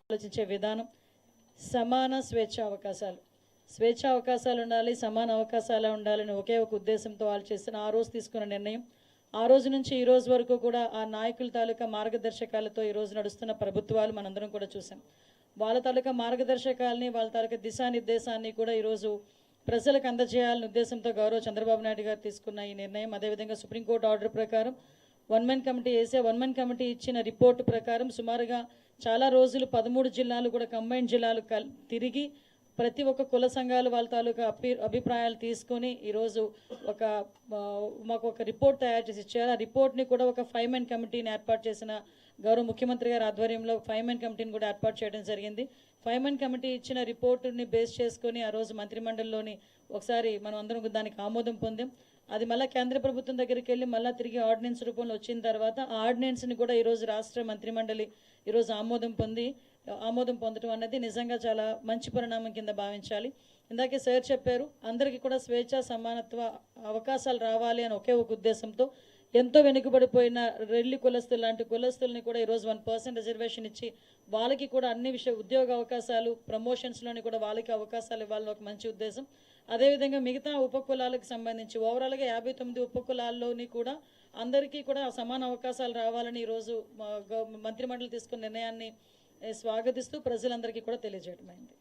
ఆలోచించే విధానం, సమాన స్వేచ్ఛ అవకాశాలు ఉండాలి, సమాన అవకాశాలు ఉండాలని ఒకే ఒక ఉద్దేశంతో వాళ్ళు చేసిన ఆ రోజు తీసుకున్న నిర్ణయం, ఆ రోజు నుంచి ఈ రోజు వరకు కూడా ఆ నాయకుల తాలూకా మార్గదర్శకాలతో ఈరోజు నడుస్తున్న ప్రభుత్వాలు మనందరం కూడా చూసాం. వాళ్ళ తాలూకా మార్గదర్శకాలని, వాళ్ళ తాలూకా దిశానిర్దేశాన్ని కూడా ఈరోజు ప్రజలకు అందజేయాలనే ఉద్దేశంతో గౌరవ చంద్రబాబు నాయుడు గారు తీసుకున్న ఈ నిర్ణయం, అదేవిధంగా సుప్రీంకోర్టు ఆర్డర్ ప్రకారం 1 man కమిటీ వేసే 1 man కమిటీ ఇచ్చిన రిపోర్టు ప్రకారం సుమారుగా చాలా రోజులు 13 జిల్లాలు కూడా కంబైన్డ్ జిల్లాలు తిరిగి ప్రతి ఒక్క కుల సంఘాలు వాళ్ళ తాలూకా అభిప్రాయాలు తీసుకొని ఈరోజు మాకు ఒక రిపోర్ట్ తయారు చేసి ఇచ్చారు. ఆ రిపోర్ట్ని కూడా ఒక 5 man కమిటీని ఏర్పాటు చేసిన గౌరవ ముఖ్యమంత్రి గారి ఆధ్వర్యంలో 5 man కమిటీని కూడా ఏర్పాటు చేయడం జరిగింది. 5 man కమిటీ ఇచ్చిన రిపోర్టుని బేస్ చేసుకొని ఆ రోజు మంత్రిమండలిలోని ఒకసారి మనం అందరం దానికి ఆమోదం పొందాం. అది మళ్ళీ కేంద్ర ప్రభుత్వం దగ్గరికి వెళ్ళి మళ్ళీ తిరిగి ఆర్డినెన్స్ రూపంలో వచ్చిన తర్వాత ఆ ఆర్డినెన్స్ని కూడా ఈరోజు రాష్ట్ర మంత్రిమండలి ఈరోజు ఆమోదం పొందడం అనేది నిజంగా చాలా మంచి పరిణామం కింద భావించాలి. ఇందాకే సార్ చెప్పారు, అందరికీ కూడా స్వేచ్ఛ సమానత్వ అవకాశాలు రావాలి అని ఒకే ఒక ఉద్దేశంతో ఎంతో వెనుకబడిపోయిన రెల్లి కులస్తులు లాంటి కులస్తుల్ని కూడా ఈరోజు 1% రిజర్వేషన్ ఇచ్చి వాళ్ళకి కూడా అన్ని ఉద్యోగ అవకాశాలు, ప్రమోషన్స్లోని కూడా వాళ్ళకి అవకాశాలు ఇవ్వాలని ఒక మంచి ఉద్దేశం. అదేవిధంగా మిగతా ఉపకులాలకు సంబంధించి ఓవరాల్గా 59 ఉపకులాల్లోని కూడా అందరికీ కూడా సమాన అవకాశాలు రావాలని ఈరోజు మంత్రిమండలి తీసుకున్న నిర్ణయాన్ని స్వాగతిస్తూ ప్రజలందరికీ కూడా తెలియజేయడం అయింది.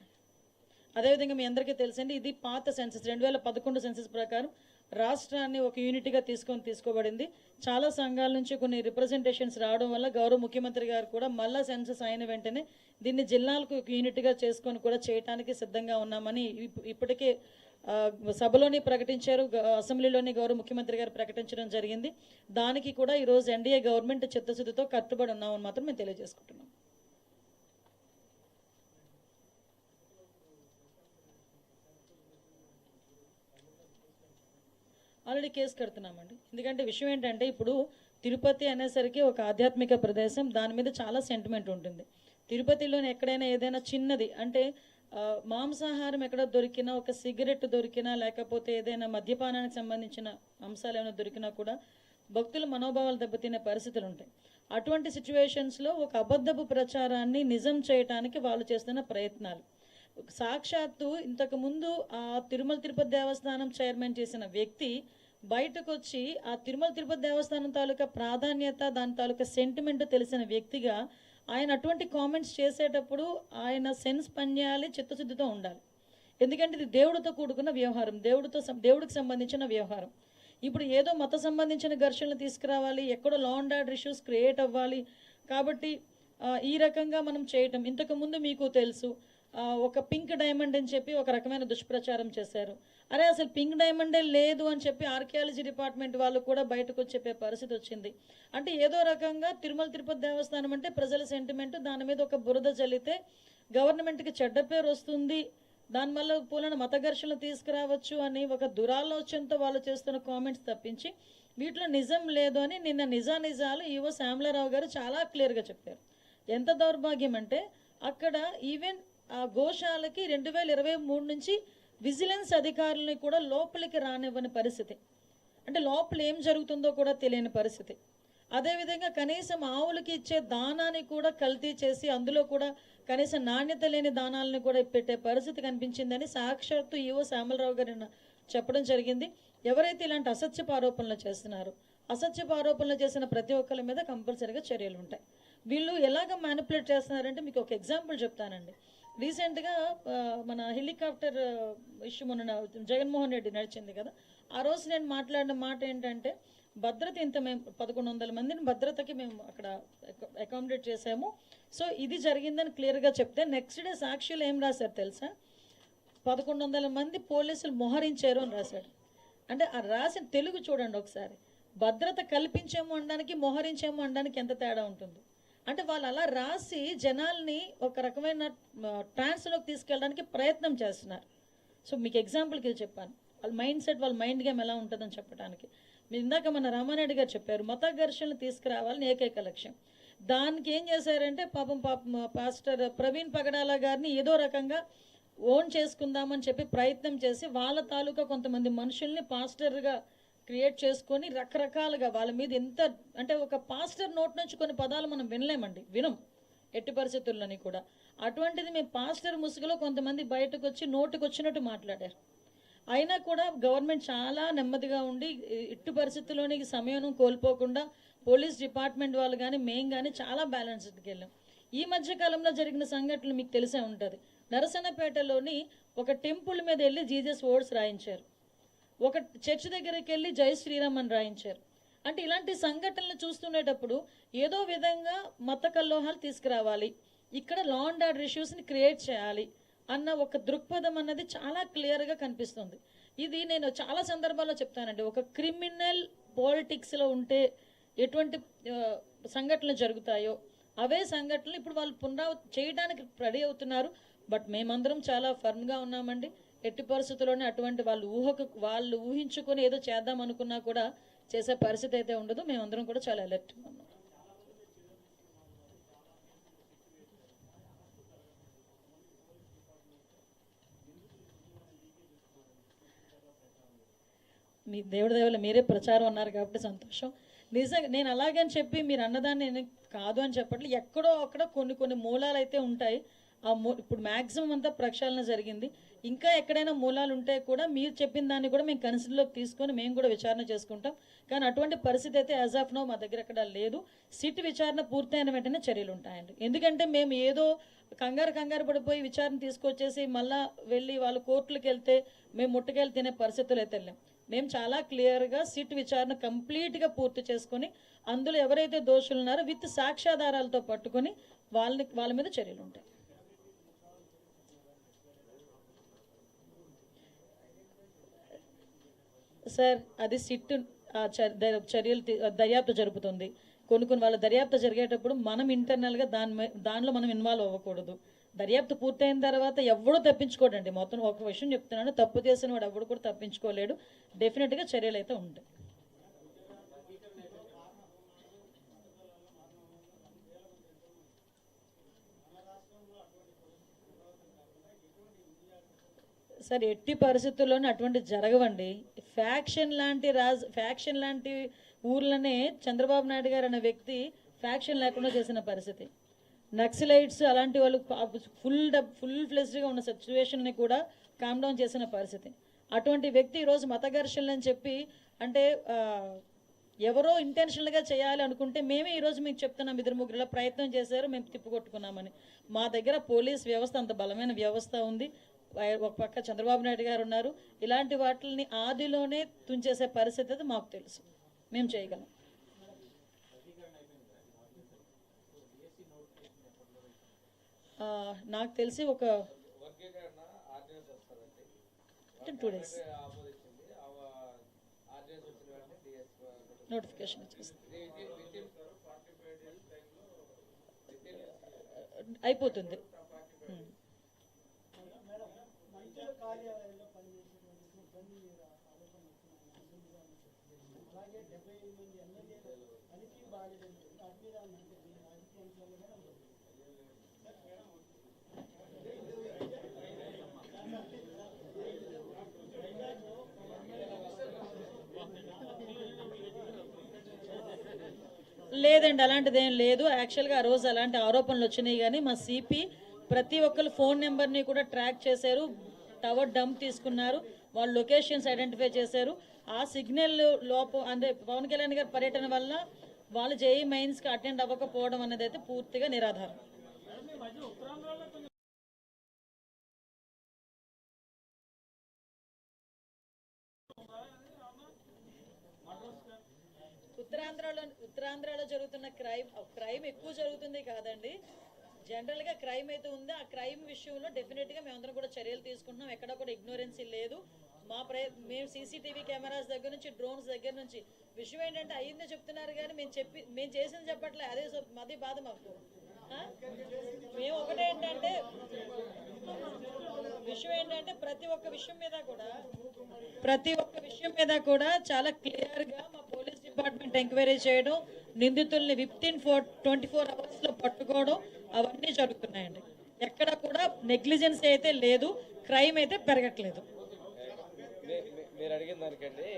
అదేవిధంగా మీ అందరికీ తెలుసండి, ఇది పాత సెన్సస్ 2011 సెన్సస్ ప్రకారం రాష్ట్రాన్ని ఒక యూనిట్గా తీసుకోబడింది. చాలా సంఘాల నుంచి కొన్ని రిప్రజెంటేషన్స్ రావడం వల్ల గౌరవ ముఖ్యమంత్రి గారు కూడా మళ్ళా సెన్సస్ అయిన వెంటనే దీన్ని జిల్లాలకు ఒక యూనిట్గా చేసుకొని కూడా చేయడానికి సిద్ధంగా ఉన్నామని ఇప్పటికే సభలోని ప్రకటించారు, అసెంబ్లీలోని గౌరవ ముఖ్యమంత్రి గారు ప్రకటించడం జరిగింది. దానికి కూడా ఈరోజు ఎన్డీఏ గవర్నమెంట్ చిత్తశుద్ధితో కట్టుబడి ఉన్నామని మాత్రం మేము తెలియజేసుకుంటున్నాం. ఆల్రెడీ కేసు కడుతున్నామండి. ఎందుకంటే విషయం ఏంటంటే ఇప్పుడు తిరుపతి అనేసరికి ఒక ఆధ్యాత్మిక ప్రదేశం, దాని మీద చాలా సెంటిమెంట్ ఉంటుంది. తిరుపతిలోని ఎక్కడైనా ఏదైనా చిన్నది అంటే మాంసాహారం ఎక్కడ దొరికినా, ఒక సిగరెట్ దొరికినా, లేకపోతే ఏదైనా మద్యపానానికి సంబంధించిన అంశాలు ఏమైనా దొరికినా కూడా భక్తుల మనోభావాలు దెబ్బతినే పరిస్థితులు ఉంటాయి. అటువంటి సిచ్యువేషన్స్లో ఒక అబద్ధపు ప్రచారాన్ని నిజం చేయడానికి వాళ్ళు చేస్తున్న ప్రయత్నాలు, సాక్షాత్తు ఇంతకుముందు ఆ తిరుమల తిరుపతి దేవస్థానం చైర్మన్ చేసిన వ్యక్తి బయటకు వచ్చి ఆ తిరుమల తిరుపతి దేవస్థానం తాలూకా ప్రాధాన్యత, దాని తాలూకా సెంటిమెంట్ తెలిసిన వ్యక్తిగా ఆయన అటువంటి కామెంట్స్ చేసేటప్పుడు ఆయన సెన్స్ పనిచేయాలి, చిత్తశుద్ధితో ఉండాలి. ఎందుకంటే ఇది దేవుడితో కూడుకున్న వ్యవహారం, దేవుడికి సంబంధించిన వ్యవహారం. ఇప్పుడు ఏదో మత సంబంధించిన ఘర్షణలు తీసుకురావాలి, ఎక్కడో law and order issues create అవ్వాలి. కాబట్టి ఈ రకంగా మనం చేయటం, ఇంతకుముందు మీకు తెలుసు ఒక పింక్ డైమండ్ అని చెప్పి ఒక రకమైన దుష్ప్రచారం చేశారు. అరే అసలు పింక్ డైమండే లేదు అని చెప్పి ఆర్కియాలజీ డిపార్ట్మెంట్ వాళ్ళు కూడా బయటకు వచ్చి చెప్పే పరిస్థితి వచ్చింది. అంటే ఏదో రకంగా తిరుమల తిరుపతి దేవస్థానం అంటే ప్రజల సెంటిమెంట్, దాని మీద ఒక బురద చల్లితే గవర్నమెంట్కి చెడ్డ పేరు వస్తుంది, దానివల్ల పూలన మత ఘర్షణలు తీసుకురావచ్చు అని ఒక దురాలోచనతో వాళ్ళు చేస్తున్న కామెంట్స్ తప్పించి వీటిలో నిజం లేదు అని నిన్న నిజాలు ఈవో శ్యామలారావు గారు చాలా క్లియర్గా చెప్పారు. ఎంత దౌర్భాగ్యం అంటే అక్కడ ఈవెన్ ఆ గోశాలకి 2023 నుంచి విజిలెన్స్ అధికారులని కూడా లోపలికి రానివ్వని పరిస్థితి, అంటే లోపల ఏం జరుగుతుందో కూడా తెలియని పరిస్థితి. అదేవిధంగా కనీసం ఆవులకి ఇచ్చే దానాన్ని కూడా కల్తీ చేసి అందులో కూడా కనీసం నాణ్యత లేని దానాలను కూడా పెట్టే పరిస్థితి కనిపించిందని సాక్షాత్తు ఈవో శ్యామలరావు గారు చెప్పడం జరిగింది. ఎవరైతే ఇలాంటి అసత్యపు ఆరోపణలు చేస్తున్నారో, అసత్యపు ఆరోపణలు చేసిన ప్రతి ఒక్కరి మీద కంపల్సరీగా చర్యలు ఉంటాయి. వీళ్ళు ఎలాగ మ్యానిపులేట్ చేస్తున్నారంటే మీకు ఒక ఎగ్జాంపుల్ చెప్తానండి. రీసెంట్గా మన హెలికాప్టర్ ఇష్యూ మొన్న జగన్మోహన్ రెడ్డి నడిచింది కదా, ఆ రోజు నేను మాట్లాడిన మాట ఏంటంటే భద్రత మేము 1100 మందిని భద్రతకి మేము అక్కడ అకామిడేట్ చేసాము, సో ఇది జరిగిందని క్లియర్గా చెప్తే నెక్స్ట్ డే సాక్షిలో ఏం రాశారు తెలుసా, 1100 మంది పోలీసులు మోహరించారు అని రాశాడు. అంటే ఆ రాసిన తెలుగు చూడండి ఒకసారి, భద్రత కల్పించాము అనడానికి మోహరించాము అనడానికి ఎంత తేడా ఉంటుంది. అంటే వాళ్ళు అలా రాసి జనాల్ని ఒక రకమైన ట్రాన్స్లోకి తీసుకెళ్ళడానికి ప్రయత్నం చేస్తున్నారు. సో మీకు ఎగ్జాంపుల్కి ఇది చెప్పాను, వాళ్ళ మైండ్ సెట్, వాళ్ళ మైండ్ గేమ్ ఎలా ఉంటుందని చెప్పడానికి. మీరు ఇందాక మన రామారెడ్డి గారు చెప్పారు, మత ఘర్షణలు తీసుకురావాలని ఏకైక లక్ష్యం. దానికి ఏం చేశారంటే పాపం పాస్టర్ ప్రవీణ్ పగడాల గారిని ఏదో రకంగా ఓన్ చేసుకుందామని చెప్పి ప్రయత్నం చేసి వాళ్ళ తాలూకా కొంతమంది మనుషుల్ని పాస్టర్గా క్రియేట్ చేసుకొని రకరకాలుగా వాళ్ళ మీద ఎంత అంటే ఒక పాస్టర్ నోట్ నుంచి కొన్ని పదాలు మనం వినలేమండి, వినం. ఎట్టి పరిస్థితుల్లోని కూడా. అటువంటిది మేము పాస్టర్ ముసుగులో కొంతమంది బయటకు వచ్చి నోటుకు వచ్చినట్టు మాట్లాడారు. అయినా కూడా గవర్నమెంట్ చాలా నెమ్మదిగా ఉండి ఎట్టి పరిస్థితుల్లోని సమయం కోల్పోకుండా పోలీస్ డిపార్ట్మెంట్ వాళ్ళు కానీ మేము కానీ చాలా బ్యాలెన్స్డ్కి వెళ్ళాం. ఈ మధ్య కాలంలో జరిగిన సంఘటనలు మీకు తెలిసే ఉంటుంది. నరసన్నపేటలోని ఒక టెంపుల్ మీద వెళ్ళి జీసస్ వర్డ్స్ రాయించారు. ఒక చర్చ్ దగ్గరికి వెళ్ళి జై శ్రీరామ్ అని రాయించారు. అంటే ఇలాంటి సంఘటనలు చూస్తుండేటప్పుడు ఏదో విధంగా మత కల్లోహాలు తీసుకురావాలి, ఇక్కడ లా అండ్ ఆర్డర్ ఇష్యూస్ని క్రియేట్ చేయాలి అన్న ఒక దృక్పథం అన్నది చాలా క్లియర్గా కనిపిస్తుంది. ఇది నేను చాలా సందర్భాల్లో చెప్తానండి. ఒక క్రిమినల్ పాలిటిక్స్లో ఉంటే ఎటువంటి సంఘటనలు జరుగుతాయో అవే సంఘటనలు ఇప్పుడు వాళ్ళు చేయడానికి రెడీ అవుతున్నారు. బట్ మేమందరం చాలా ఫర్మ్గా ఉన్నామండి. ఎట్టి పరిస్థితుల్లోనే అటువంటి వాళ్ళు ఊహించుకొని ఏదో చేద్దాం అనుకున్నా కూడా చేసే పరిస్థితి అయితే ఉండదు. మేమందరం కూడా చాలా అలర్ట్గా ఉన్నాం. మీ దేవుడి దేవుళ్ళు మీరే ప్రచారం అన్నారు కాబట్టి సంతోషం. నిజంగా నేను అలాగని చెప్పి మీరు అన్నదాన్ని నేను కాదు అని చెప్పట్లేదు. ఎక్కడో అక్కడ కొన్ని మూలాలు అయితే ఉంటాయి. ఇప్పుడు మ్యాక్సిమం అంతా ప్రక్షాళన జరిగింది. ఇంకా ఎక్కడైనా మూలాలు ఉంటే కూడా మీరు చెప్పిన దాన్ని కూడా మేము కన్సిడర్లోకి తీసుకొని మేము కూడా విచారణ చేసుకుంటాం. కానీ అటువంటి పరిస్థితి అయితే యాజ్ ఆఫ్ నో మా దగ్గర ఎక్కడ లేదు. సిట్ విచారణ పూర్తయిన వెంటనే చర్యలు ఉంటాయండి. ఎందుకంటే మేము ఏదో కంగారు పడిపోయి విచారణ తీసుకొచ్చేసి మళ్ళీ వెళ్ళి వాళ్ళు కోర్టులకు వెళ్తే మేము ముట్టకెళ్ళి తినే పరిస్థితులు అయితే వెళ్ళాం. మేము చాలా క్లియర్గా సిట్ విచారణ కంప్లీట్గా పూర్తి చేసుకొని అందులో ఎవరైతే దోషులు ఉన్నారో విత్ సాక్ష్యాధారాలతో పట్టుకొని వాళ్ళ మీద చర్యలు ఉంటాయి. సార్ అది సిట్ చర్యలు దర్యాప్తు జరుపుతుంది. కొన్ని వాళ్ళ దర్యాప్తు జరిగేటప్పుడు మనం ఇంటర్నల్గా దానిలో మనం ఇన్వాల్వ్ అవ్వకూడదు. దర్యాప్తు పూర్తయిన తర్వాత ఎవడూ తప్పించుకోడండి. మొత్తం ఒక విషయం చెప్తున్నాను, తప్పు చేసిన వాడు ఎవడు కూడా తప్పించుకోలేడు. డెఫినెట్గా చర్యలు అయితే ఉంటాయి. సార్ ఎట్టి పరిస్థితుల్లోనే అటువంటి జరగవండి. ఫ్యాక్షన్ లాంటి ఊర్లనే చంద్రబాబు నాయుడు గారు అనే వ్యక్తి ఫ్యాక్షన్ లేకుండా చేసిన పరిస్థితి. నక్సలైట్స్ అలాంటి వాళ్ళు ఫుల్ ఫ్లెజ్డ్గా ఉన్న సిచ్యువేషన్ని కూడా కామ్ డౌన్ చేసిన పరిస్థితి. అటువంటి వ్యక్తి ఈరోజు మత ఘర్షణలు అని చెప్పి అంటే ఎవరో ఇంటెన్షనల్గా చేయాలి అనుకుంటే మేమే ఈరోజు మీకు చెప్తున్నాం, 2-3 ప్రయత్నం చేశారు, మేము తిప్పుకొట్టుకున్నామని. మా దగ్గర పోలీస్ వ్యవస్థ అంత బలమైన వ్యవస్థ ఉంది. ఒక పక్క చంద్రబాబు నాయుడు గారు ఉన్నారు. ఇలాంటి వాటిని ఆదిలోనే తుంచేసే పరిస్థితి అయితే మాకు తెలుసు, మేము చేయగలం. నాకు తెలిసి ఒక 2 days నోటిఫికేషన్ వచ్చేస్తుంది, అయిపోతుంది. లేదండి, అలాంటిది ఏం లేదు. యాక్చువల్గా ఆ రోజు అలాంటి ఆరోపణలు వచ్చినాయి. కానీ మా సిపి ప్రతి ఒక్కరు ఫోన్ నెంబర్ని కూడా ట్రాక్ చేశారు, టవర్ డంప్ తీసుకున్నారు, వాళ్ళు లొకేషన్స్ ఐడెంటిఫై చేశారు. ఆ సిగ్నల్ అంటే పవన్ కళ్యాణ్ గారి పర్యటన వల్ల వాళ్ళు జేఈ మెయిన్స్కి అటెండ్ అవ్వకపోవడం అనేది అయితే పూర్తిగా నిరాధారం. ఉత్తరాంధ్రలో జరుగుతున్న క్రైమ్ ఎక్కువ జరుగుతుంది కాదండి. జనరల్గా క్రైమ్ అయితే ఉంది. ఆ క్రైమ్ విషయంలో డెఫినెట్గా మేమందరం కూడా చర్యలు తీసుకుంటున్నాం. ఎక్కడ కూడా ఇగ్నోరెన్సీ లేదు. మేము సీసీటీవీ కెమెరాస్ దగ్గర నుంచి డ్రోన్స్ దగ్గర నుంచి విషయం ఏంటంటే అయ్యిందే చెప్తున్నారు కానీ మేము చేసింది చెప్పట్లే. అదే బాధ మాకు. మేము ఒకటే ఏంటంటే విషయం ఏంటంటే ప్రతి ఒక్క విషయం మీద కూడా చాలా క్లియర్గా మా పోలీస్ డిపార్ట్మెంట్ ఎంక్వైరీ చేయడం, నిందితుల్ని వితిన్ 24 hours పట్టుకోవడం అవన్నీ జరుగుతున్నాయండి. ఎక్కడ కూడా నెగ్లిజెన్స్ అయితే లేదు, క్రైమ్ అయితే పెరగట్లేదు. మీరు అడిగిన దానికండి